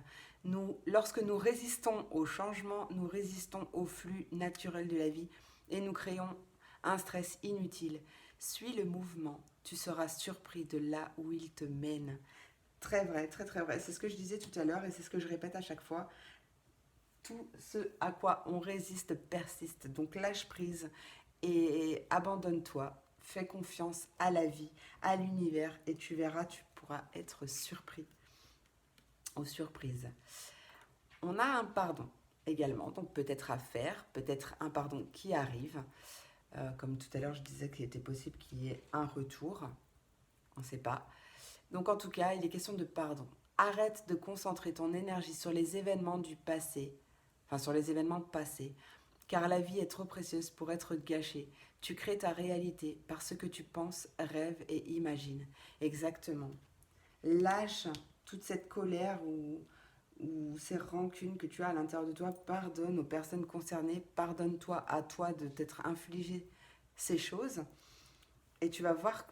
Lorsque nous résistons au changement, nous résistons au flux naturel de la vie et nous créons un stress inutile. Suis le mouvement, tu seras surpris de là où il te mène. Très vrai, très très vrai. C'est ce que je disais tout à l'heure et c'est ce que je répète à chaque fois. Tout ce à quoi on résiste persiste. Donc lâche prise et abandonne-toi. Fais confiance à la vie, à l'univers et tu verras, tu pourras être surpris ou surprise. On a un pardon également, donc peut-être à faire, peut-être un pardon qui arrive. Comme tout à l'heure, je disais qu'il était possible qu'il y ait un retour. On ne sait pas. Donc en tout cas, il est question de pardon. Arrête de concentrer ton énergie sur les événements du passé, enfin sur les événements passés, car la vie est trop précieuse pour être gâchée. Tu crées ta réalité par ce que tu penses, rêves et imagines. Exactement. Lâche toute cette colère ou ces rancunes que tu as à l'intérieur de toi. Pardonne aux personnes concernées. Pardonne-toi à toi de t'être infligé ces choses. Et tu vas voir,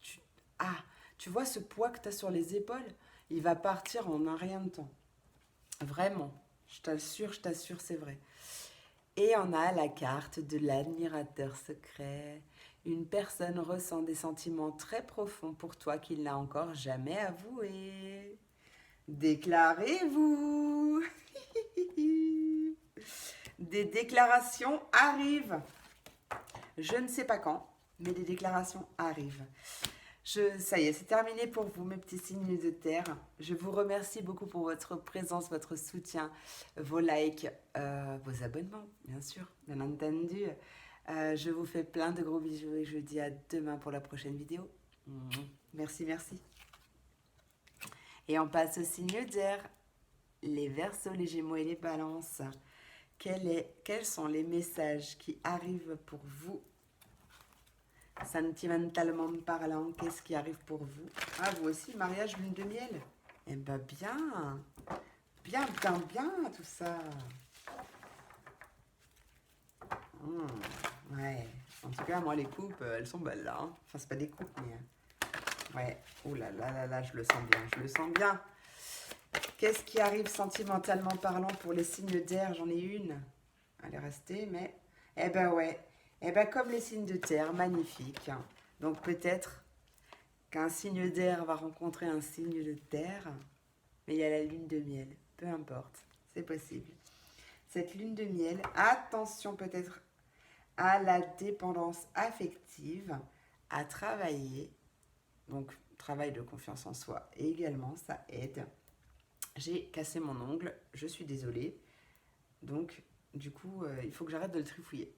tu, ah, tu vois ce poids que tu as sur les épaules, il va partir en un rien de temps. Vraiment, je t'assure, c'est vrai. Et on a la carte de l'admirateur secret. Une personne ressent des sentiments très profonds pour toi qu'il n'a encore jamais avoués. Déclarez-vous. Des déclarations arrivent. Je ne sais pas quand, mais des déclarations arrivent. Ça y est, c'est terminé pour vous, mes petits signes de terre. Je vous remercie beaucoup pour votre présence, votre soutien, vos likes, vos abonnements, bien sûr, bien entendu. Je vous fais plein de gros bisous et je vous dis à demain pour la prochaine vidéo. Merci, merci. Et on passe aux signes d'air, les Verseaux, les Gémeaux et les Balances. Quels sont les messages qui arrivent pour vous? Sentimentalement parlant, qu'est-ce qui arrive pour vous? Ah, vous aussi, mariage, lune de miel? Eh ben bien, bien, tout ça. Ouais, en tout cas, moi, les coupes, elles sont belles, là. Hein. Enfin, c'est pas des coupes, mais... Ouais, oh là, je le sens bien. Qu'est-ce qui arrive sentimentalement parlant pour les signes d'air? J'en ai une. Elle est restée, mais... Eh ben ouais. Eh ben comme les signes de terre, magnifique. Donc peut-être qu'un signe d'air va rencontrer un signe de terre, mais il y a la lune de miel. Peu importe, c'est possible. Cette lune de miel, attention peut-être à la dépendance affective, à travailler. Donc travail de confiance en soi également, ça aide. J'ai cassé mon ongle, je suis désolée. Donc du coup, il faut que j'arrête de le trifouiller.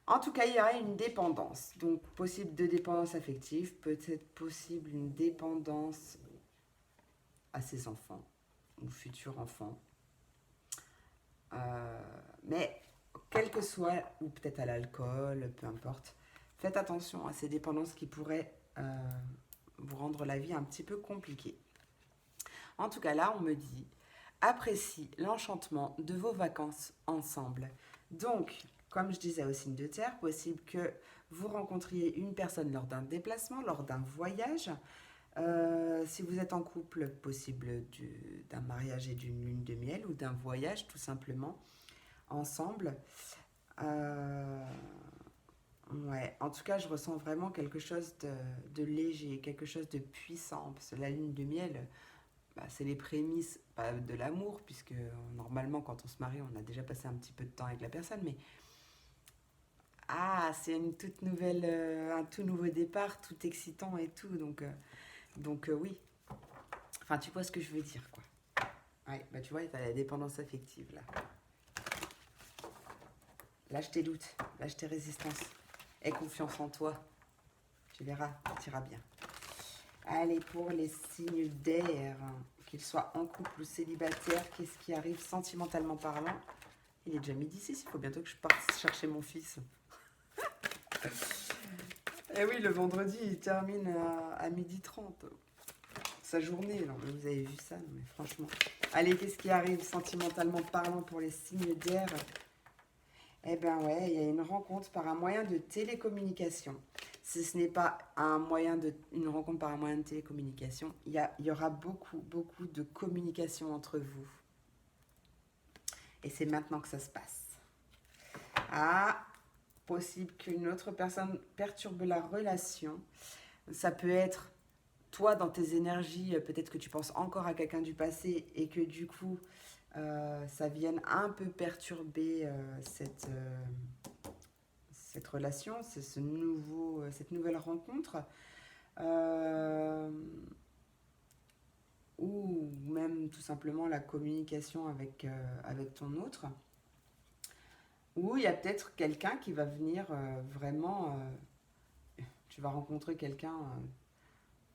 En tout cas, il y aura une dépendance. Donc, possible de dépendance affective, peut-être possible une dépendance à ses enfants ou futurs enfants. Mais, quel que soit, ou peut-être à l'alcool, peu importe, faites attention à ces dépendances qui pourraient vous rendre la vie un petit peu compliquée. En tout cas, là, on me dit, apprécie l'enchantement de vos vacances ensemble. Donc, comme je disais au signe de terre, possible que vous rencontriez une personne lors d'un déplacement, lors d'un voyage. Si vous êtes en couple, possible d'un mariage et d'une lune de miel ou d'un voyage tout simplement ensemble. Ouais, en tout cas, je ressens vraiment quelque chose de léger, quelque chose de puissant. Parce que la lune de miel, c'est les prémices de l'amour, puisque normalement, quand on se marie, on a déjà passé un petit peu de temps avec la personne, mais c'est une toute nouvelle, un tout nouveau départ, tout excitant et tout, donc oui. Enfin, tu vois ce que je veux dire, quoi. Ouais, tu vois, t'as la dépendance affective, là. Lâche tes doutes, lâche tes résistances. Aie confiance en toi. Tu verras, tu iras bien. Allez, pour les signes d'air, qu'ils soient en couple ou célibataires, qu'est-ce qui arrive sentimentalement parlant? Il est déjà midi 6, il faut bientôt que je parte chercher mon fils. Eh oui, le vendredi, il termine à 12h30. Sa journée, non, mais vous avez vu ça, non, mais franchement. Allez, qu'est-ce qui arrive sentimentalement parlant pour les signes d'air? Eh ben ouais, il y a une rencontre par un moyen de télécommunication. Si ce n'est pas une rencontre par un moyen de télécommunication, il y aura beaucoup de communication entre vous. Et c'est maintenant que ça se passe. Possible qu'une autre personne perturbe la relation. Ça peut être toi dans tes énergies, peut-être que tu penses encore à quelqu'un du passé et que du coup, ça vienne un peu perturber cette relation, cette nouvelle rencontre. Euh, ou même tout simplement la communication avec ton autre. Ou il y a peut-être quelqu'un qui va venir vraiment... tu vas rencontrer quelqu'un,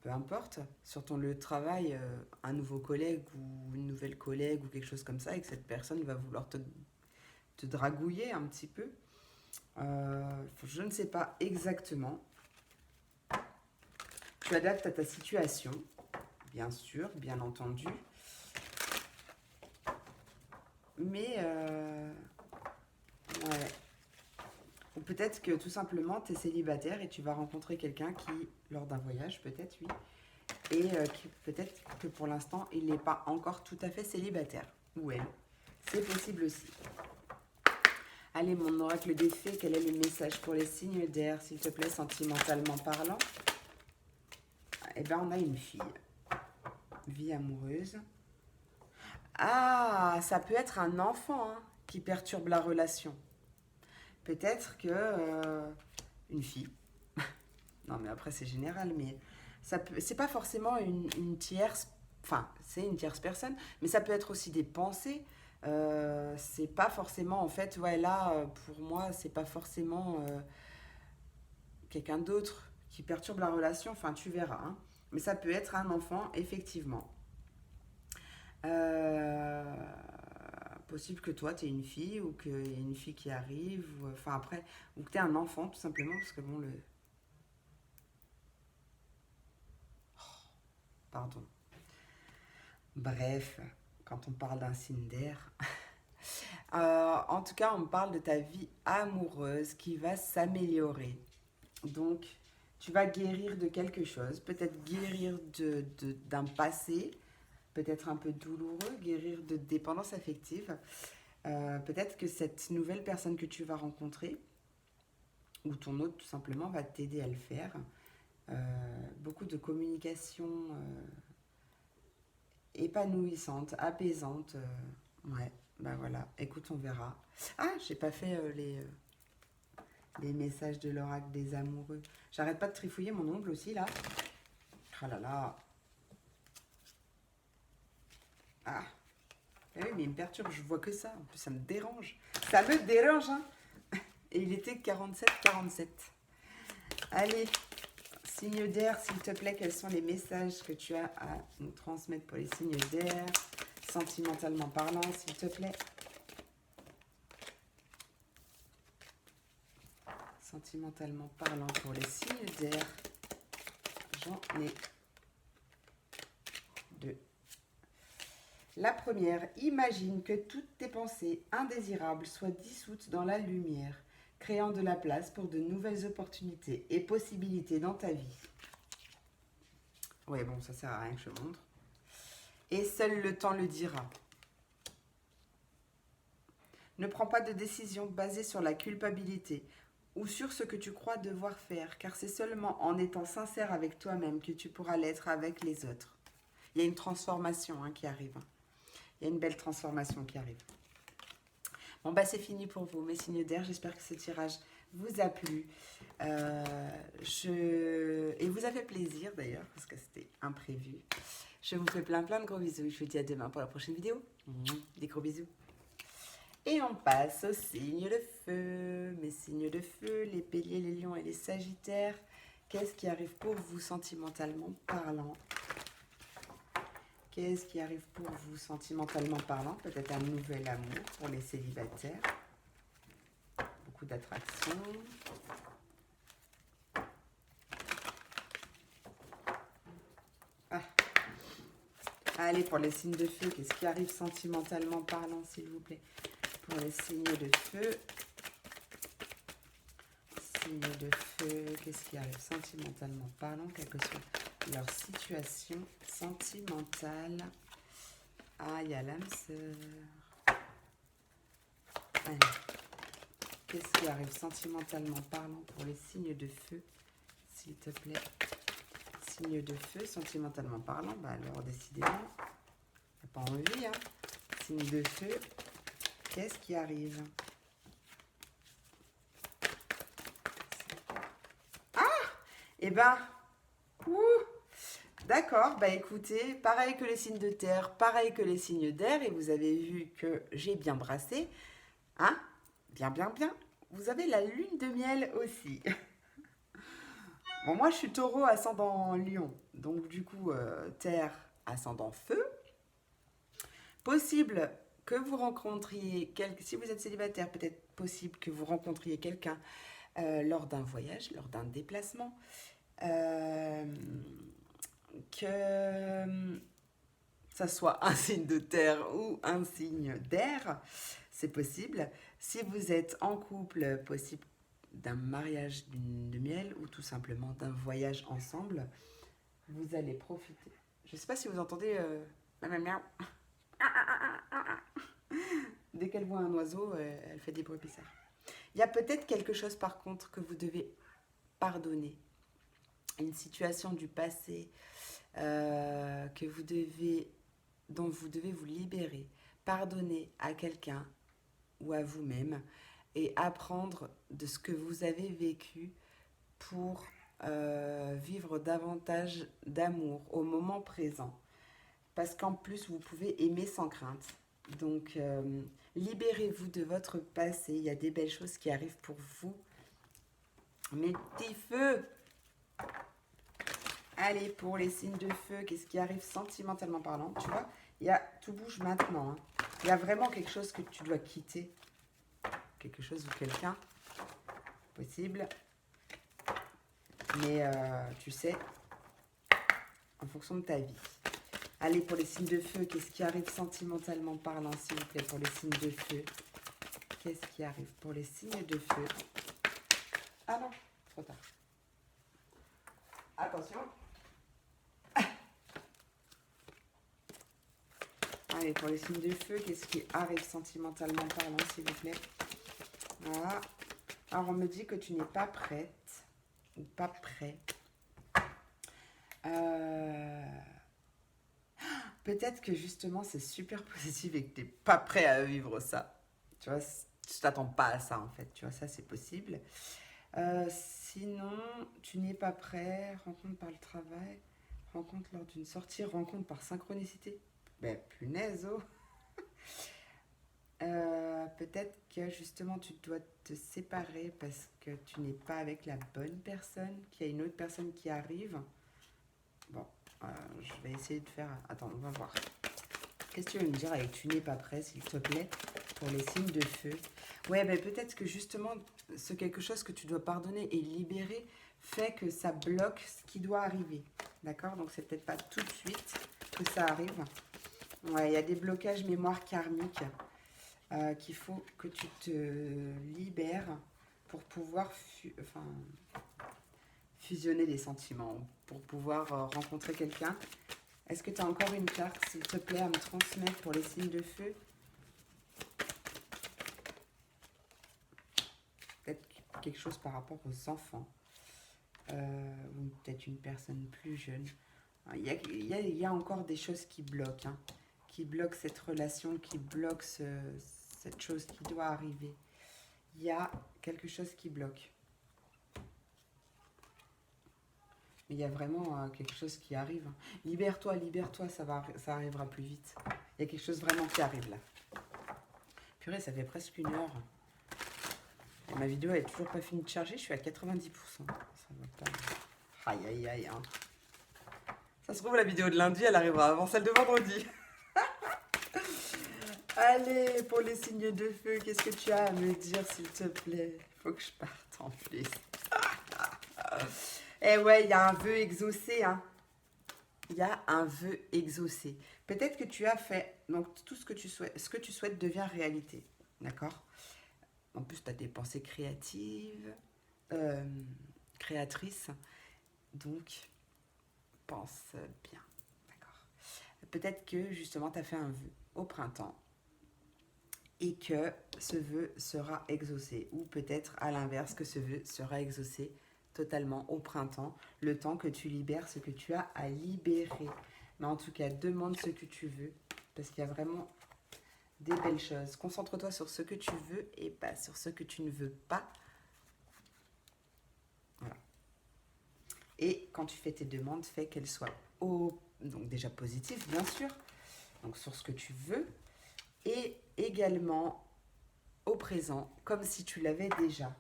peu importe, sur ton lieu de travail, un nouveau collègue ou une nouvelle collègue ou quelque chose comme ça, et que cette personne va vouloir te dragouiller un petit peu. Je ne sais pas exactement. Tu adaptes à ta situation, bien sûr, bien entendu. Mais, ouais. Ou peut-être que tout simplement, tu es célibataire et tu vas rencontrer quelqu'un qui, lors d'un voyage, peut-être, oui, et peut-être que pour l'instant, il n'est pas encore tout à fait célibataire. Ou elle. C'est possible aussi. Allez, mon oracle des fées, quel est le message pour les signes d'air, s'il te plaît, sentimentalement parlant? Eh bien, on a une fille. Vie amoureuse. Ah, ça peut être un enfant hein, qui perturbe la relation. Peut-être que une fille. Non, mais après, c'est général, mais c'est pas forcément une tierce. Enfin, c'est une tierce personne, mais ça peut être aussi des pensées. C'est pas forcément, en fait, ouais, là, pour moi, c'est pas forcément quelqu'un d'autre qui perturbe la relation. Enfin, tu verras. Hein. Mais ça peut être un enfant, effectivement. Euh, Possible que toi, tu es une fille ou qu'il y ait une fille qui arrive. Ou, enfin, après, ou que tu es un enfant, tout simplement, parce que bon, Pardon. Bref, quand on parle d'un signe d'air. En tout cas, on parle de ta vie amoureuse qui va s'améliorer. Donc, tu vas guérir de quelque chose, peut-être guérir d'un passé, peut-être un peu douloureux, guérir de dépendance affective. Peut-être que cette nouvelle personne que tu vas rencontrer, ou ton autre tout simplement, va t'aider à le faire. Beaucoup de communication épanouissante, apaisante. Ouais, bah voilà, écoute, on verra. Ah, j'ai pas fait les messages de l'oracle des amoureux. J'arrête pas de trifouiller mon ongle aussi, là. Oh là là. Ah, eh oui, mais il me perturbe, je vois que ça. En plus, ça me dérange. Ça me dérange, hein. Et il était 47-47. Allez, signe d'air, s'il te plaît, quels sont les messages que tu as à nous transmettre pour les signes d'air, sentimentalement parlant, s'il te plaît. Sentimentalement parlant pour les signes d'air, j'en ai deux. La première, imagine que toutes tes pensées indésirables soient dissoutes dans la lumière, créant de la place pour de nouvelles opportunités et possibilités dans ta vie. Ouais, bon, ça sert à rien que je montre. Et seul le temps le dira. Ne prends pas de décision basée sur la culpabilité ou sur ce que tu crois devoir faire, car c'est seulement en étant sincère avec toi-même que tu pourras l'être avec les autres. Il y a une transformation qui arrive. Il y a une belle transformation qui arrive. Bon, bah c'est fini pour vous, mes signes d'air. J'espère que ce tirage vous a plu. Et vous a fait plaisir d'ailleurs, parce que c'était imprévu. Je vous fais plein de gros bisous. Je vous dis à demain pour la prochaine vidéo. Des gros bisous. Et on passe aux signes de feu. Mes signes de feu, les béliers, les lions et les sagittaires. Qu'est-ce qui arrive pour vous sentimentalement parlant ? Qu'est-ce qui arrive pour vous sentimentalement parlant? Peut-être un nouvel amour pour les célibataires. Beaucoup d'attraction. Ah. Allez, pour les signes de feu, qu'est-ce qui arrive sentimentalement parlant, s'il vous plaît? Pour les signes de feu. Signes de feu, qu'est-ce qui arrive sentimentalement parlant, quelle que soit leur situation sentimentale. Ah, il y a l'âme sœur. Allez. Qu'est-ce qui arrive sentimentalement parlant pour les signes de feu, s'il te plaît? Signes de feu, sentimentalement parlant, bah alors décidément, t'as pas envie, hein. Signe de feu, qu'est-ce qui arrive? Eh ben, ouh, d'accord, bah écoutez, pareil que les signes de terre, pareil que les signes d'air, et vous avez vu que j'ai bien brassé, hein? Bien, bien, bien. Vous avez la lune de miel aussi. Bon, moi je suis taureau ascendant lion, donc du coup, terre ascendant feu. Possible que vous rencontriez, si vous êtes célibataire, peut-être possible que vous rencontriez quelqu'un lors d'un voyage, lors d'un déplacement. Euh, que ça soit un signe de terre ou un signe d'air, c'est possible. Si vous êtes en couple, possible d'un mariage de miel ou tout simplement d'un voyage ensemble, vous allez profiter. Je ne sais pas si vous entendez dès qu'elle voit un oiseau, elle fait des bruits bizarres. Il y a peut-être quelque chose par contre que vous devez pardonner. Une situation du passé que vous devez, dont vous devez vous libérer. Pardonner à quelqu'un ou à vous-même et apprendre de ce que vous avez vécu pour vivre davantage d'amour au moment présent. Parce qu'en plus, vous pouvez aimer sans crainte. Donc, libérez-vous de votre passé. Il y a des belles choses qui arrivent pour vous. Mes petits feux! Allez, pour les signes de feu, qu'est-ce qui arrive sentimentalement parlant? Tu vois, tout bouge maintenant. Hein. Il y a vraiment quelque chose que tu dois quitter. Quelque chose ou quelqu'un. Possible. Mais tu sais, en fonction de ta vie. Allez, pour les signes de feu, qu'est-ce qui arrive sentimentalement parlant, s'il vous plaît, pour les signes de feu? Qu'est-ce qui arrive pour les signes de feu? Ah non, trop tard. Attention. Allez, pour les signes de feu, qu'est-ce qui arrive sentimentalement parlant, s'il vous plaît? Voilà. Alors, on me dit que tu n'es pas prête ou pas prêt. Peut-être que justement, c'est super positif et que tu n'es pas prêt à vivre ça. Tu vois, tu t'attends pas à ça, en fait. Tu vois, ça, c'est possible. Sinon, tu n'es pas prêt. Rencontre par le travail. Rencontre lors d'une sortie. Rencontre par synchronicité. Ben, punaise, oh. Peut-être que justement tu dois te séparer parce que tu n'es pas avec la bonne personne, qu'il y a une autre personne qui arrive. Bon, je vais essayer de faire... Attends, on va voir. Qu'est-ce que tu veux me dire avec tu n'es pas prêt, s'il te plaît, pour les signes de feu? Ouais, ben peut-être que justement, ce quelque chose que tu dois pardonner et libérer fait que ça bloque ce qui doit arriver. D'accord? Donc c'est peut-être pas tout de suite que ça arrive. Ouais, il y a des blocages mémoire karmiques qu'il faut que tu te libères pour pouvoir fusionner les sentiments, pour pouvoir rencontrer quelqu'un. Est-ce que tu as encore une carte, s'il te plaît, à me transmettre pour les signes de feu? Peut-être quelque chose par rapport aux enfants. Ou peut-être une personne plus jeune. Il y a encore des choses qui bloquent. Hein, qui bloquent cette relation, qui bloquent cette chose qui doit arriver. Il y a quelque chose qui bloque. Mais il y a vraiment quelque chose qui arrive. Libère-toi, libère-toi, ça arrivera plus vite. Il y a quelque chose vraiment qui arrive là. Purée, ça fait presque 1 heure. Et ma vidéo n'est toujours pas finie de charger, je suis à 90%. Ça va pas... Aïe, aïe, aïe. Hein. Ça se trouve, la vidéo de lundi, elle arrivera avant celle de vendredi. Allez, pour les signes de feu, qu'est-ce que tu as à me dire, s'il te plaît? Faut que je parte en plus. Eh ouais, il y a un vœu exaucé, hein. Il y a un vœu exaucé. Peut-être que tu as fait, donc tout ce que tu souhaites devient réalité, d'accord? En plus, tu as des pensées créatives, créatrices, donc pense bien, d'accord? Peut-être que justement, tu as fait un vœu au printemps et que ce vœu sera exaucé. Ou peut-être à l'inverse, que ce vœu sera exaucé totalement au printemps, le temps que tu libères ce que tu as à libérer. Mais en tout cas, demande ce que tu veux, parce qu'il y a vraiment des belles choses. Concentre-toi sur ce que tu veux et pas sur ce que tu ne veux pas. Voilà. Et quand tu fais tes demandes, fais qu'elles soient donc déjà positives, bien sûr, donc sur ce que tu veux, et également au présent, comme si tu l'avais déjà.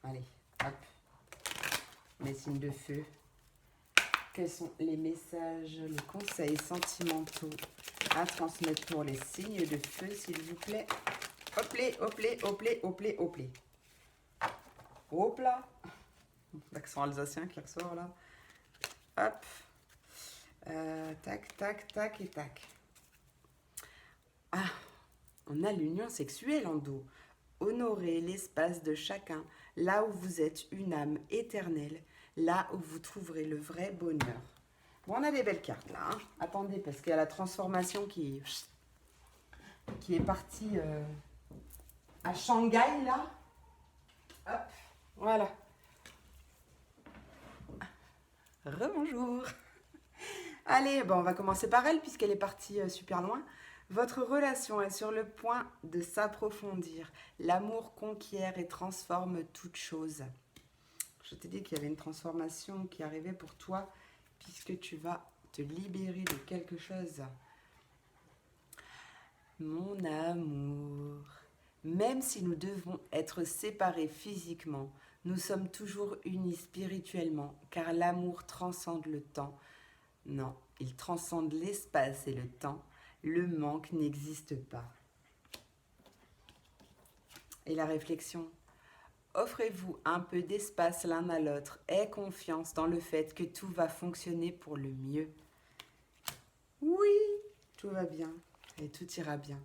Allez, hop. Mes signes de feu. Quels sont les messages, les conseils sentimentaux à transmettre pour les signes de feu, s'il vous plaît? Hop les, hop les, hop les, hop les, hop les. Hop là. L'accent alsacien qui ressort là. Hop. Tac, tac, tac et tac. Ah, on a l'union sexuelle en dos. Honorez l'espace de chacun, là où vous êtes une âme éternelle, là où vous trouverez le vrai bonheur. Bon, on a des belles cartes là. Hein. Attendez, parce qu'il y a la transformation qui est partie à Shanghai là. Hop, voilà. Rebonjour. Allez, bon, on va commencer par elle puisqu'elle est partie super loin. Votre relation est sur le point de s'approfondir. L'amour conquiert et transforme toute chose. Je t'ai dit qu'il y avait une transformation qui arrivait pour toi puisque tu vas te libérer de quelque chose. Mon amour, même si nous devons être séparés physiquement, nous sommes toujours unis spirituellement car l'amour transcende le temps. Non, il transcende l'espace et le temps. Le manque n'existe pas. Et la réflexion, offrez-vous un peu d'espace l'un à l'autre. Aie confiance dans le fait que tout va fonctionner pour le mieux. Oui, tout va bien et tout ira bien.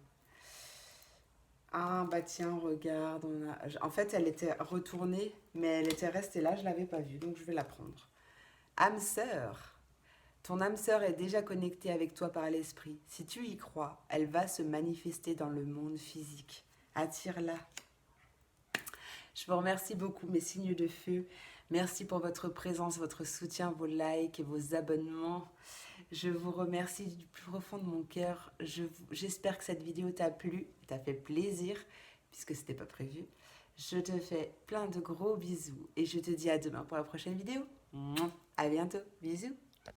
Ah bah tiens, regarde, en fait elle était retournée, mais elle était restée là, je ne l'avais pas vue, donc je vais la prendre. Âme sœur. Ton âme sœur est déjà connectée avec toi par l'esprit. Si tu y crois, elle va se manifester dans le monde physique. Attire-la. Je vous remercie beaucoup, mes signes de feu. Merci pour votre présence, votre soutien, vos likes et vos abonnements. Je vous remercie du plus profond de mon cœur. J'espère que cette vidéo t'a plu, t'a fait plaisir, puisque ce n'était pas prévu. Je te fais plein de gros bisous et je te dis à demain pour la prochaine vidéo. À bientôt. Bisous.